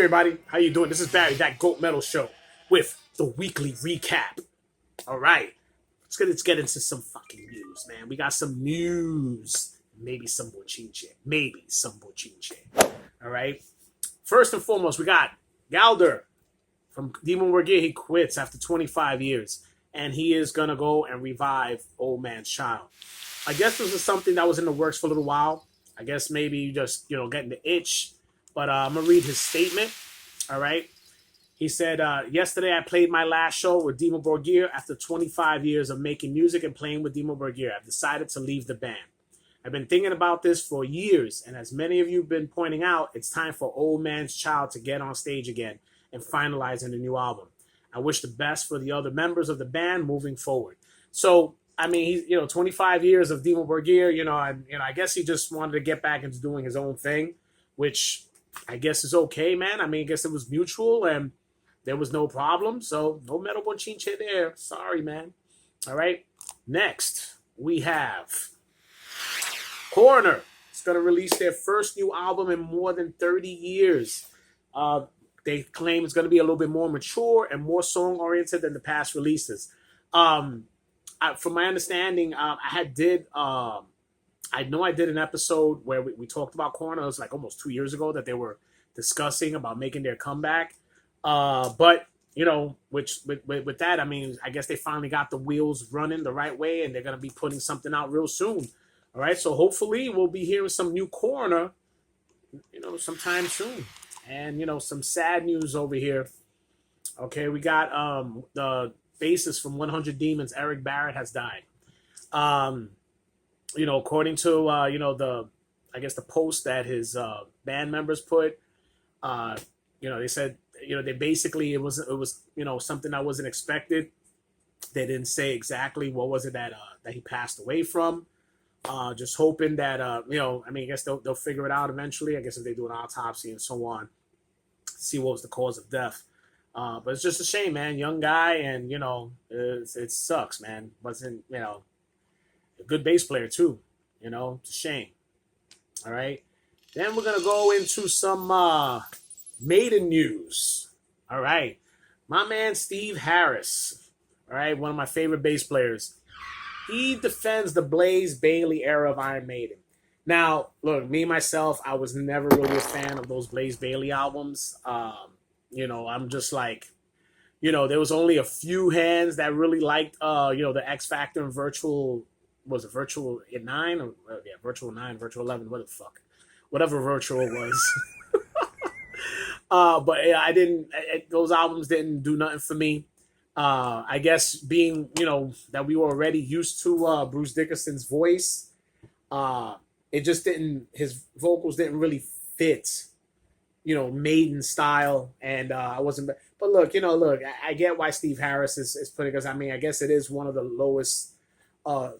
everybody, how you doing? This is Barry, that Goat Metal Show, with the weekly recap. All right, let's get into some fucking news, man. We got some news, maybe some bochinche. All right. First and foremost, we got Galder from Demon Wargear. He quits after 25 years, and he is gonna go and revive Old Man's Child. I guess this is something that was in the works for a little while. I guess maybe just getting the itch. But I'm going to read his statement, all right? He said, yesterday I played my last show with Dimo Borgir. After 25 years of making music and playing with Dimo Borgir, I've decided to leave the band. I've been thinking about this for years, and as many of you have been pointing out, it's time for Old Man's Child to get on stage again and finalize in a new album. I wish the best for the other members of the band moving forward. So, I mean, he's 25 years of Dimo Borgir, I guess he just wanted to get back into doing his own thing, which I guess is okay, man. I mean, I guess it was mutual and there was no problem. So no metal bochinche there. Sorry, man. All right. Next, we have Coroner. It's going to release their first new album in more than 30 years. They claim it's going to be a little bit more mature and more song-oriented than the past releases. From my understanding, I know I did an episode where we talked about Coroner. It was like almost 2 years ago that they were discussing about making their comeback. But with that, I mean, I guess they finally got the wheels running the right way, and they're gonna be putting something out real soon. All right, so hopefully we'll be hearing some new Coroner, sometime soon. And some sad news over here. Okay, we got the bassist from 100 Demons, Eric Barrett, has died. According to the post that his band members put, they said they basically it was something that wasn't expected. They didn't say exactly what was it that he passed away from. Just hoping that I guess they'll figure it out eventually. I guess if they do an autopsy and so on, see what was the cause of death. But it's just a shame, man. Young guy, and it sucks, man. Wasn't a good bass player too, it's a shame. All right, then we're gonna go into some Maiden news. All right, my man Steve Harris, all right, one of my favorite bass players. He defends the Blaze Bayley era of Iron Maiden. Now, look, me myself, I was never really a fan of those Blaze Bayley albums. I'm just like, there was only a few hands that really liked the X Factor and Virtual. Was it Virtual 9 or Virtual 9, Virtual 11, what the fuck, whatever Virtual was. But yeah, those albums didn't do nothing for me. I guess being that we were already used to Bruce Dickinson's voice, it just didn't. His vocals didn't really fit, Maiden style, and I wasn't. But look, I get why Steve Harris is putting us. I mean, I guess it is one of the lowest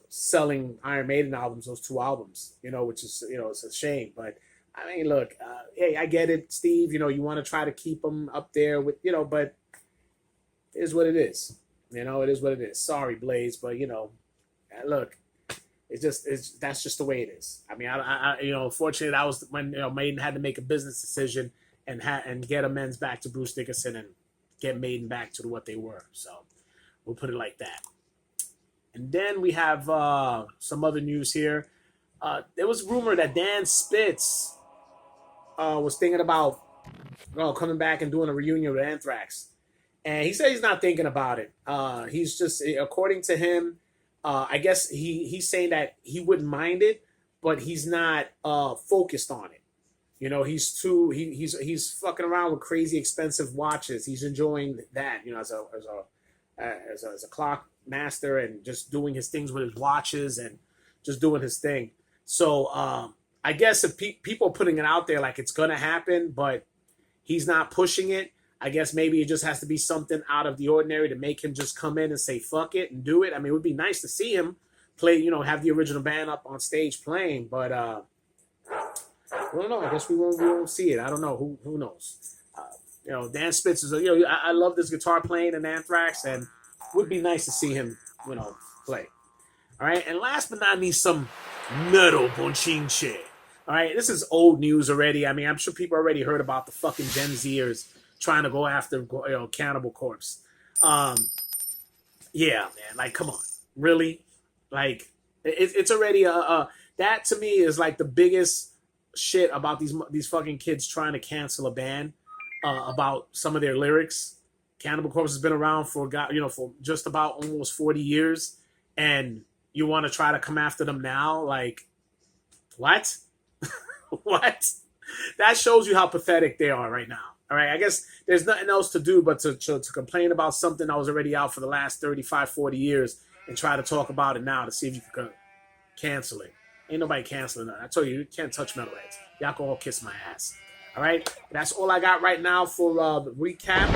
selling Iron Maiden albums, those two albums, which is, it's a shame. But I mean, look, hey, I get it, Steve. You want to try to keep them up there with, but it is what it is. It is what it is. Sorry, Blaze, but look, that's just the way it is. I mean, unfortunately, that was when Maiden had to make a business decision and get amends back to Bruce Dickinson and get Maiden back to what they were. So we'll put it like that. And then we have some other news here. There was rumor that Dan Spitz was thinking about coming back and doing a reunion with Anthrax. And he said he's not thinking about it. He's just, according to him, I guess he's saying that he wouldn't mind it, but he's not focused on it. He's fucking around with crazy expensive watches. He's enjoying that, as a clock master and just doing his things with his watches and just doing his thing. So I guess if people are putting it out there like it's gonna happen, but he's not pushing it, I guess maybe it just has to be something out of the ordinary to make him just come in and say fuck it and do it. I mean, it would be nice to see him play, have the original band up on stage playing, but I don't know. I guess we won't see it. I don't know. Who knows? Dan Spitz is I love this guitar playing in Anthrax, and would be nice to see him, play. All right, and last but not least, some metal bochinche. All right, this is old news already. I mean, I'm sure people already heard about the fucking Gen Zers trying to go after Cannibal Corpse. Um, yeah, man. Like, come on, really? Like, it's already that to me is like the biggest shit about these fucking kids trying to cancel a band about some of their lyrics. Cannibal Corpse has been around for for just about almost 40 years, and you want to try to come after them now? Like, what? What? That shows you how pathetic they are right now. All right, I guess there's nothing else to do but to complain about something that was already out for the last 35, 40 years and try to talk about it now to see if you can cancel it. Ain't nobody canceling that. I told you, you can't touch metalheads. Y'all can all kiss my ass. All right, that's all I got right now for the recap.